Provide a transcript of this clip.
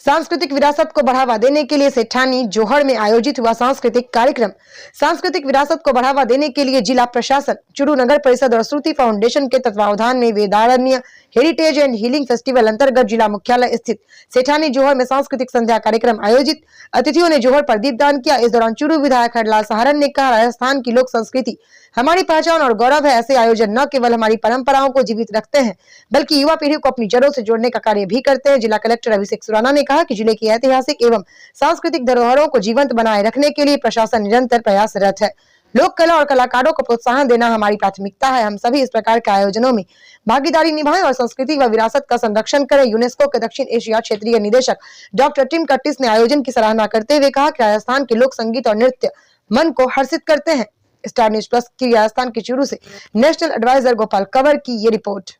सांस्कृतिक विरासत को बढ़ावा देने के लिए सेठानी जोहड़ में आयोजित हुआ सांस्कृतिक कार्यक्रम। सांस्कृतिक विरासत को बढ़ावा देने के लिए जिला प्रशासन, चुरू नगर परिषद और श्रुति फाउंडेशन के तत्वावधान में वेदारण्य हेरिटेज एंड हीलिंग फेस्टिवल अंतर्गत जिला मुख्यालय स्थित सेठानी जोहड़ में सांस्कृतिक संध्या कार्यक्रम आयोजित। अतिथियों ने जोहड़ पर दीपदान किया। इस दौरान चुरू विधायक हरलाल सहारण ने कहा, राजस्थान की लोक संस्कृति हमारी पहचान और गौरव है। ऐसे आयोजन न केवल हमारी परंपराओं को जीवित रखते हैं बल्कि युवा पीढ़ी को अपनी जड़ों से जोड़ने का कार्य भी करते हैं। जिला कलेक्टर अभिषेक सुराना ने कहा कि जिले की ऐतिहासिक एवं सांस्कृतिक धरोहरों को जीवंत बनाए रखने के लिए प्रशासन निरंतर प्रयासरत है। लोक कला और कलाकारों को प्रोत्साहन देना हमारी प्राथमिकता है। हम सभी इस प्रकार के आयोजनों में भागीदारी निभाएं और संस्कृति व विरासत का संरक्षण करें। यूनेस्को के दक्षिण एशिया क्षेत्रीय निदेशक डॉक्टर टिम कर्टिस ने आयोजन की सराहना करते हुए कहा कि राजस्थान के लोक संगीत और नृत्य मन को हर्षित करते हैं। स्टार न्यूज प्लस की राजस्थान के चुरू से नेशनल एडवाइजर गोपाल कंवर की ये रिपोर्ट।